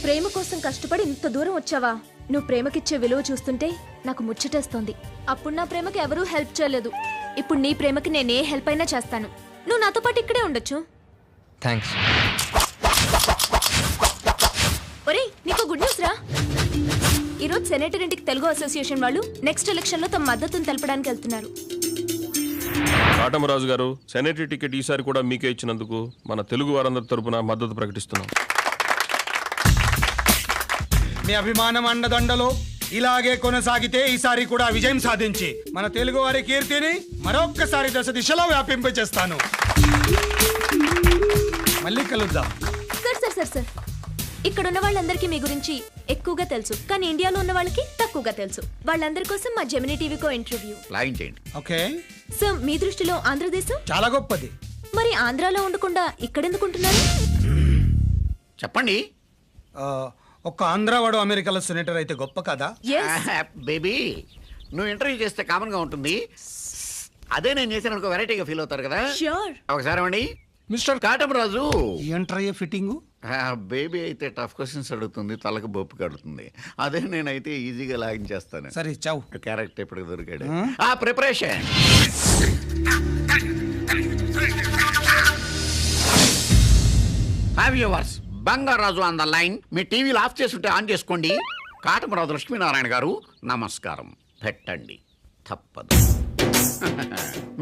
ప్రేమ కోసం కష్టపడి ఇంత దూరం వచ్చావా? నువ్వు ప్రేమకిచ్చే విలువ చూస్తుంటే నాకు ముచ్చటేస్తోంది. అప్పుడు నా ప్రేమకి ఎవరూ హెల్ప్ చేయలేదు. ఇప్పుడు నీ ప్రేమకి నేనే హెల్ప్ అయినా చేస్తాను. నువ్వు నాతో పాటు ఇక్కడే ఉండొచ్చు. థ్యాంక్స్. ఒరేయ్, నీకు గుడ్ న్యూస్ రా. ఈరోజు సెనేటర్ ఇంటికి తెలుగు అసోసియేషన్ వాళ్ళు నెక్స్ట్ ఎలక్షన్ లో తమ మద్దతును తెలపడానికి వెళ్తున్నారు. కాటమరాజు గారు, సెనేటరీ టికెట్ ఈసారి కూడా మీకే ఇచ్చినందుకు మన తెలుగు వారందరి తరపున మద్దతు ప్రకటిస్తున్నాం. మీ అభిమానం అండదండలో ఇలాగే కొనసాగితే ఈసారి కూడా విజయం సాధించి మన తెలుగు వారి కీర్తిని మరొక్కసారి దశ దిశలో వ్యాపింపచేస్తాను. మళ్ళీ కలుద్దాం. సార్ ఇక్కడ ఉన్న వాళ్ళందరికీ మీ గురించి ఎక్కువగా తెలుసు, కానీ ఇండియాలో ఉన్న వాళ్ళకి తక్కువగా తెలుసు. వాళ్ళందరి కోసం మా జెమినీ టీవీకో ఇంటర్వ్యూ లాగిన్ చేయండి. ఓకే సార్, మీ దృష్టిలో ఆంధ్రదేశం చాలా గొప్పది. మరి ఆంధ్రాలో ఉండకుండా ఇక్కడెందుకుంటున్నారు? చెప్పండి. ఒక్క ఆంధ్రావాడు అమెరికాలో సెనేటర్ అయితే గొప్ప కదా? బేబీ, నువ్వు ఇంటర్వ్యూ చేస్తే కామన్ గా ఉంటుంది, అదే నేను చేసిన వెరైటీగా ఫీల్ అవుతారు కదా. ఒకసారి అండి mister Katamaraju. Enter fitting. Baby అయితే టఫ్ క్వశ్చన్స్ అడుగుతుంది, తలకు బొప్పు కడుతుంది. అదే నేనైతే ఈజీగా లాగిన్ చేస్తాను. సరే చావు. క్యారెక్టర్ ఎప్పుడు దొరికాడు. Preparation. Have yours Bangaraju on the line. మీ టీవీలు ఆఫ్ చేస్తుంటే ఆన్ చేసుకోండి. కాటమరాజు లక్ష్మీనారాయణ గారు నమస్కారం. పెట్టండి, తప్పదు.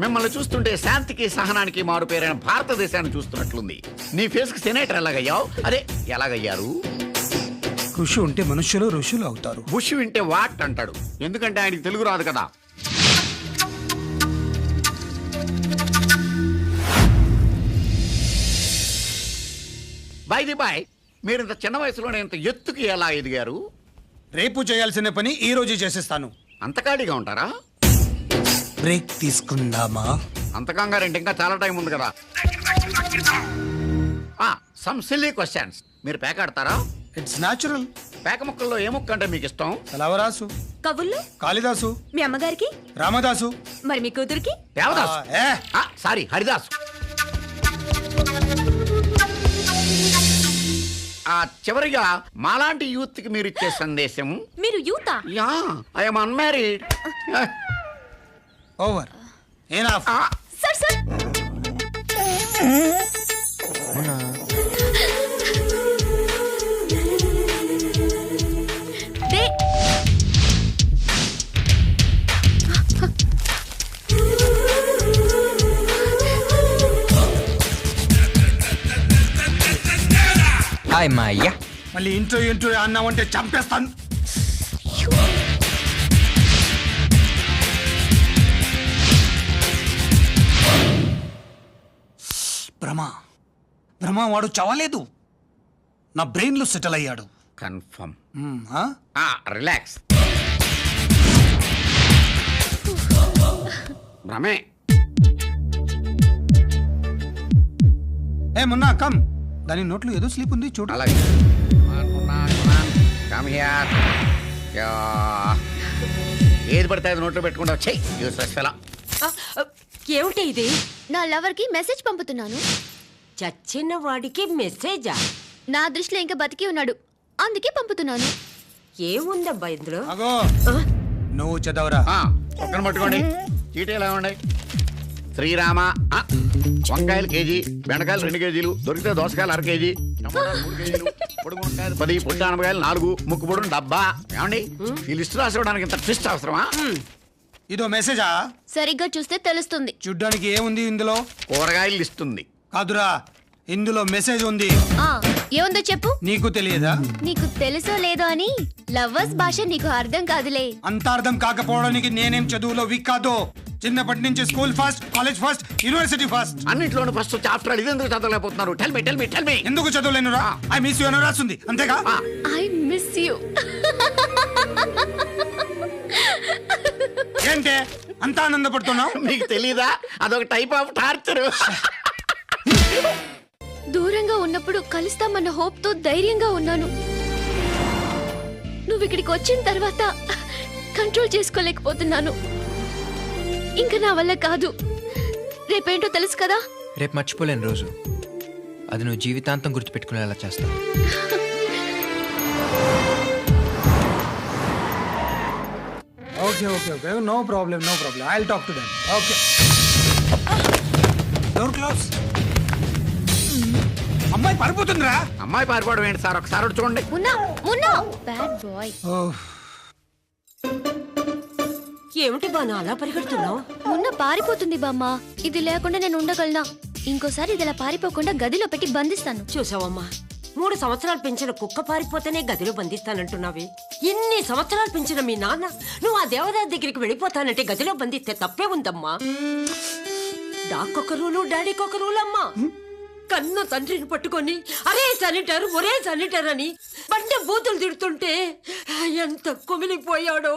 మిమ్మల్ని చూస్తుంటే శాంతికి సహనానికి మారు పేరైన భారతదేశాన్ని చూస్తున్నట్లుంది. నీ ఫేస్ కి సెనేటర్ ఎలాగయ్యావు? అదే ఎలాగయ్యారు? కృషి ఉంటే మనుషులు ఋషులు అవుతారు. బుష్ వింటే వాట్ అంటాడు, ఎందుకంటే ఆయనకి తెలుగు రాదు కదా. బై మీరు ఇంత చిన్న వయసులోనే ఇంత ఎత్తుకి ఎలా ఎదిగారు? రేపు చేయాల్సిన పని ఈ రోజు చేసేస్తాను. అంత ఖాళీగా ఉంటారా? బ్రేక్ తీసుకుందామా? అంత కంగారంటే ఇంకా చాలా టైం ఉంది కదా. Some silly questions. మీరు పేక ఆడతారా? It's natural. పేక ముక్కల్లో ఏ ముక్క అంటే మీకు ఇష్టం? కలవరాసు. కవుల్లో కాళిదాసు. మీ అమ్మగారికి? రామదాసు. మరి మీ కూతురికి? దేవదాసు. సారీ, హరిదాసు. చివరిగా మాలాంటి యూత్ కి మీరు ఇచ్చే సందేశం. మీరు యూతా? Yeah, I am unmarried. Over. Enough. Sir hi మాయ్యా. మళ్ళీ ఇంటర్వ్యూ అన్నావంటే చంపేస్తాను. బ్రహ్మ వాడు చవలేదు, నా బ్రెయిన్ లో సెటిల్ అయ్యాడు. కన్ఫర్మ్. రిలాక్స్. భ్రమే. ఏ మున్నా కమ్. దాని నోట్లో ఏదో స్లీప్ ఉంది చూడు. అలాగే. ఏది పడితే అది నోట్లో పెట్టుకుంటా. ఏమిటి ఇది? నా లవర్ కి మెసేజ్ పంపుతున్నాను. చచ్చిన వాడికి మెసేజా? నా దృష్టిలో ఇంకా బతికి ఉన్నాడు, అందుకే పంపుతున్నాను. ఏముందబ్బా ఇందులో? నువ్వు చదవరా. పక్కన పట్టుకోండి. చీటీ ఎలా ఉన్నాయి? శ్రీరామ. వంకాయలు కేజీ, బెండకాయలు 2 కేజీలు, దొరికితే దోసకాయలు 1/2 కేజీ, టమాటాలు 3 కేజీలు, పొడుగు వంకాయలు 10, పొట్టి ఆనపకాయలు 4, ముక్కు పొడుగు డబ్బా. ఏమండి, ఈ లిస్టు రాసుకోవడానికి ఇంత ట్విస్ట్ అవసరమా? ఇదో మెసేజా? సరిగ్గా చూస్తే తెలుస్తుంది. చూడ్డానికి ఏముంది ఇందులో? కూరగాయలు లిస్ట్ ఉంది. కాదురా, ఇందులో మెసేజ్ ఉంది. ఏముందో చెప్పు. నీకు తెలియదా? నీకు తెలుసో లేదో అని లవర్స్ భాష నీకు అర్థం కాదులే. అంత అర్థం కాకపోవడానికి నేనేం చదువులో వీక్ కాదు. చిన్నప్పటి నుంచి school first, college first, university first, అన్నింటిలోనూ ఫస్ట్ చాప్టర్. ఇది ఎందుకు చదవలేకపోతున్నారు? Tell me. ఎందుకు చదవలేనురా? ఐ మిస్ యు అని రాస్తుంది, అంతేగా? I miss you. ఏంటే అంత ఆనందపడుతున్నావు? నీకు తెలీదా? అదొక టైప్ ఆఫ్ టార్చర్. దూరంగా ఉన్నప్పుడు కలుస్తామన్న హోప్ తో ధైర్యంగా ఉన్నాను. నువ్వు ఇక్కడికి వచ్చిన తర్వాత కంట్రోల్ చేసుకోలేకపోతున్నాను. ఇంకా నా వల్ల కాదు. రేపేంటో తెలుసు కదా? రేపు మర్చిపోలేని రోజు, అది నువ్వు జీవితాంతం గుర్తుపెట్టుకునేలా చేస్తావు. Okay okay okay no problem I will talk to them okay door close అమ్మాయి పడిపోతుందిరా. అమ్మాయి పారిపోవడం ఏంటి సార్? ఒకసారి వచ్చి చూడండి. Munna Munna bad boy. ఏమిటి బాను అలా పరిగెడుతున్నావు? మున్న పారిపోతుంది బామ్మ. ఇది లేకుండా నేను ఉండగలనా? ఇంకోసారి ఇది ఇలా పారిపోకుండా గదిలో పెట్టి బంధిస్తాను. చూసావమ్మా, 3 సంవత్సరాలు పెంచిన కుక్క పారిపోతేనే గదిలో బంధిస్తానంటున్నావే. ఇన్ని సంవత్సరాలు పెంచిన మీ నాన్న నువ్వు ఆ దేవదాస్ దగ్గరికి వెళ్ళిపోతానంటే గదిలో బంధిస్తే తప్పే ఉందమ్మా. డాక్కొక రూలు డాడీకొక రూలు అమ్మా. కన్న తండ్రిని పట్టుకొని అరే శానిటర్ ఒరే శానిటర్ అని బండ బూతులు తిడుతుంటే ఎంత కుమిలిపోయాడో,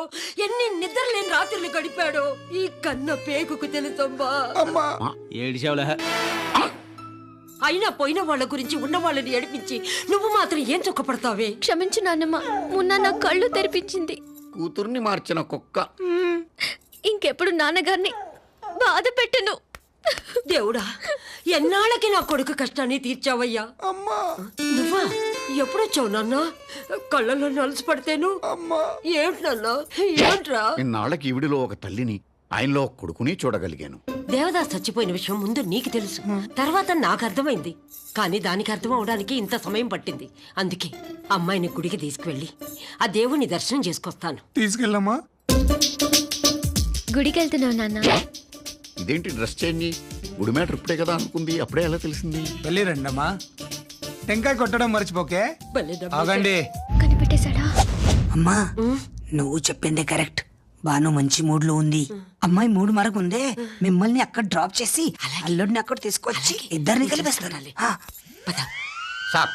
ఎన్ని నిద్రలేని రాత్రులు గడిపాడో ఈ కన్న పేగుకు తెలుసమ్మా. అయినా పోయిన వాళ్ళ గురించి ఉన్న వాళ్ళని ఏడిపించి నువ్వు మాత్రం ఏం చుక్కపడతావే? క్షమించు నాన్నమ్మ. మున్న నా కళ్ళు తెరిపించింది. కూతుర్ని మార్చిన కుక్క. ఇంకెప్పుడు నాన్నగారిని బాధ పెట్టను. దేవుడా, ఎన్నాళ్ళకి నా కొడుకు కష్టాన్ని తీర్చావయ్యా. అమ్మా నువ్వా? ఎప్పుడొచ్చావు నాన్న? కళ్ళలో నలుసు పడితేను. ఏంటన్నా ఏంట్రా? ఇన్నాళ్ళకి ఈవిడిలో ఒక తల్లిని, ఆయనలో ఒక కొడుకుని చూడగలిగాను. దేవదాస్ చచ్చిపోయిన విషయం ముందు నీకు తెలుసు, తర్వాత నాకు అర్థమైంది. కానీ దానికి అర్థం అవడానికి ఇంత సమయం పట్టింది. అందుకే అమ్మాయిని గుడికి తీసుకువెళ్ళి ఆ దేవుని దర్శనం చేసుకొస్తాను. తీసుకెళ్ళమ్మా. గుడికి వెళ్తున్నావు నాన్న. ఇదేంటి డ్రెస్ చేంజ్? గుడి మ్యాటర్ ఇప్పుడే కదా అనుకుంది, అప్పుడే ఎలా తెలిసింది? వెళ్ళి రండమ్మా. టెంకాయ కొట్టడం మర్చిపోకే. భలే దెబ్బ. ఆగండి. కనిపెట్టేశాడా? అమ్మా నువ్వు చెప్పిందే కరెక్ట్. బాను మంచి మూడ్ లో ఉంది. అమ్మాయి మూడ్ మరకుందే. మిమ్మల్ని అక్కడ డ్రాప్ చేసి అల్లుడిని అక్కడ తీసుకొచ్చి ఇద్దరిని కలిపేస్తాను. పద. సార్,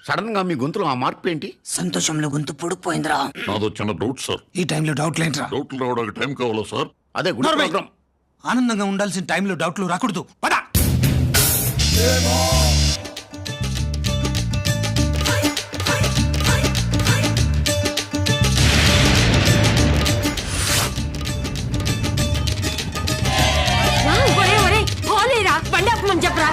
సడన్ గా మీ గొంతులో ఆ మార్పు ఏంటి? సంతోషంలో గొంతు పొడుక్కుపోయిందిరా. నాదో చిన్న డౌట్ సార్. ఈ టైంలో డౌట్ లేంట్రా. డౌట్లు రావడానికి టైం కావాలా సార్? అదే గుడి నోర్మై. ప్రోగ్రామ్. ఆనందంగా ఉండాల్సిన టైంలో డౌట్లు రాకూడదు. పద. ఒరే, ఒరే, హోలీరా, బండి ఆపమని చెప్పరా.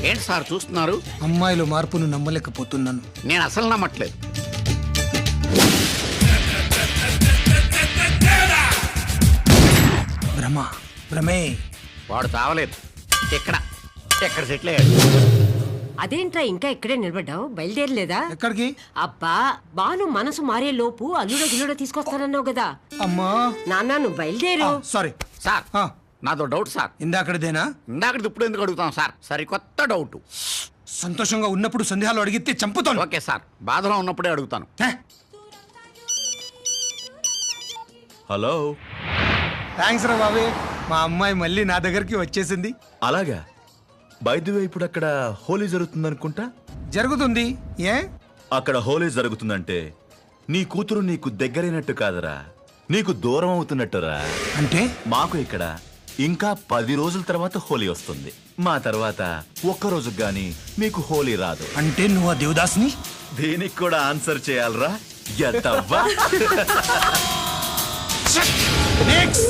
ఏంటి సార్ చూస్తున్నారు? అమ్మాయిలో మార్పును నమ్మలేకపోతున్నాను. నేను అసలు నమ్మట్లేదు. భ్రమే. వాడు తావలేదు. ఎక్కడ సెటిల్ అయ్యాడు. అదేంట్రా ఇంకా ఇక్కడే నిలబడ్డావు? బయలుదేరలేదా? ఎక్కడికి? అబ్బా, బాను మనసు మారే లోపు అల్లుడ గిల్లుడ తీసుకొస్తానన్నావు కదా. అమ్మా నాన్న నువ్వు బయలుదేరు. సారీ సార్, నాదో డౌట్ సార్. ఇందాకటిదేనా? ఇందాకటి ఇప్పుడు ఎందుకు అడుగుతాం సార్? సరికొత్త డౌట్. సంతోషంగా ఉన్నప్పుడు సందేహాలు అడిగితే చంపుతాను. ఓకే సార్, బాధలో ఉన్నప్పుడే అడుగుతాను. హలో. థ్యాంక్స్ రా బాబే. మా అమ్మాయి మళ్ళీ నా దగ్గరికి వచ్చేసింది. అలాగా? బై ది వే, ఇప్పుడు అక్కడ హోలీ జరుగుతుందనుకుంటా. జరుగుతుంది. ఏ? అక్కడ హోలీ జరుగుతుందంటే నీ కూతురు నీకు దగ్గరైనట్టు కాదరా, నీకు దూరం అవుతున్నట్టురా. అంటే మాకు ఇక్కడ ఇంకా 10 రోజుల తర్వాత హోలీ వస్తుంది. మా తర్వాత ఒక్కరోజు గాని మీకు హోలీ రాదు. అంటే నువ్వు ఆ దేవదాస్ని? దీనికి కూడా ఆన్సర్ చేయాలరా ఎద్దవ్వా. Next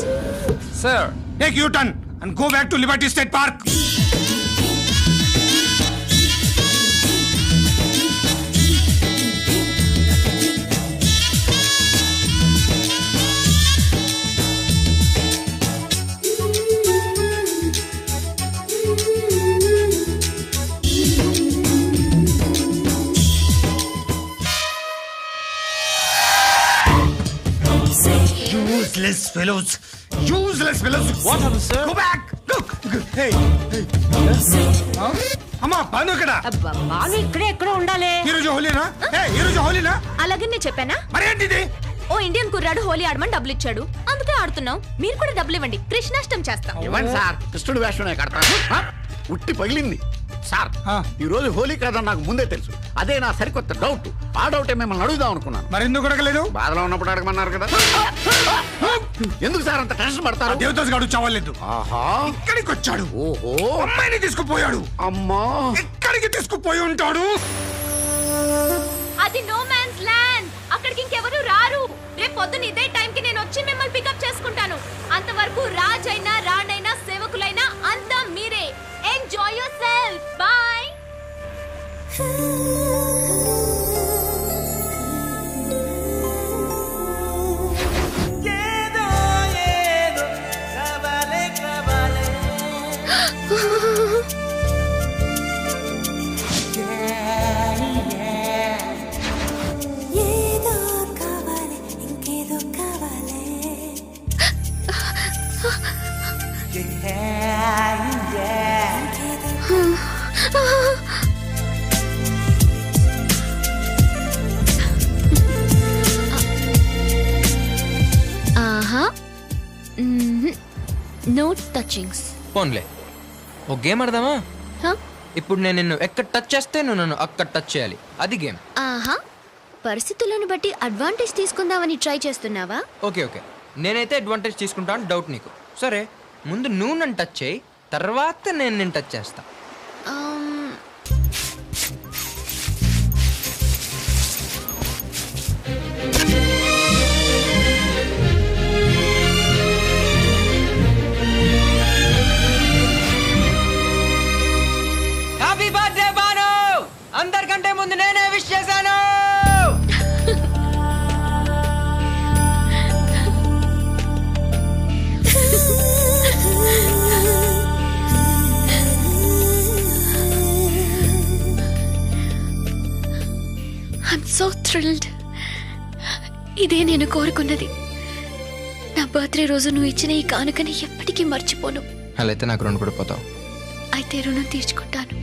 sir, take U turn and go back to Liberty State Park. Useless fellows! Useless fellows! What happened, sir? Go back! Go! Hey! అమ్మా బాను ఇక్కడ. అబ్బా, బాను ఇక్కడే ఎక్కడో ఉండాలి. ఈరోజు హోలీనా? ఈరోజు హోలీనా? అలాగే నేను చెప్పానా? మరేంటిది? ఓ ఇండియన్ కుర్రాడు హోలీ ఆడమని డబ్బులు ఇచ్చాడు, అందుకే ఆడుతున్నాం. మీరు కూడా డబ్బులు ఇవ్వండి, కృష్ణాష్టం చేస్తాం. ఇవ్వండి సార్, కృష్ణుడి వేషమే కడతాను. ఉట్టి పగిలింది సార్. ఈ రోజు హోలీ కాదని నాకు ముందే తెలుసు. అదే నా సరికొత్త డౌట్. ఆ డౌటే మిమ్మల్ని అడుగుదాం అనుకున్నాను. మరెందుకు అడగలేదు? బాధలో ఉన్నప్పుడు అడగమన్నారు కదా. ఎందుకు సార్ అంత టెన్షన్ పడతారు? దేవదాస్ గాడు చావలేదు. ఆహా, ఇక్కడికి వచ్చాడు. ఓహో, అమ్మాయిని తీసుకుపోయాడు. అమ్మా, ఎక్కడికి తీసుకుపోయి ఉంటాడు? అది నో మ్యాన్స్ ల్యాండ్. అక్కడికి ఇంకెవరు రారు. రేపు పొద్దున ఇదే టైంకి నేను వచ్చి మిమ్మల్ని పికప్ చేసుకుంటాను. అంతవరకు రాజైనా రాణైనా సేవకులైనా అంతా మీరే. Enjoy your self. బై. ఆహా నో టచింగ్స్. పోన్లే ఓ గేమ్ ఆడదామా? ఇప్పుడు నేను నిన్ను ఎక్కడ టచ్ చేస్తే నువ్వు నన్ను అక్కడ టచ్ చేయాలి, అది గేమ్. ఆహా, పరిస్థితులను బట్టి అడ్వాంటేజ్ తీసుకుందామని ట్రై చేస్తున్నావా? ఓకే ఓకే, నేనైతే అడ్వాంటేజ్ తీసుకుంటాను, డౌట్ నీకు. సరే, ముందు నువ్వు నన్ను టచ్ చేయి, తర్వాత నేను నిన్ను టచ్ చేస్తా. Happy birthday Bhanu! అందరికంటే ముందు నేనే విష్ చేశాను. I'm so thrilled. ఇదే నేను కోరుకున్నది. నా బర్త్డే రోజు నువ్వు ఇచ్చిన ఈ కానుకని ఎప్పటికీ మర్చిపోను. అలా అయితే నాకు రుణపడిపోతావు. అయితే రుణం తీర్చుకుంటాను.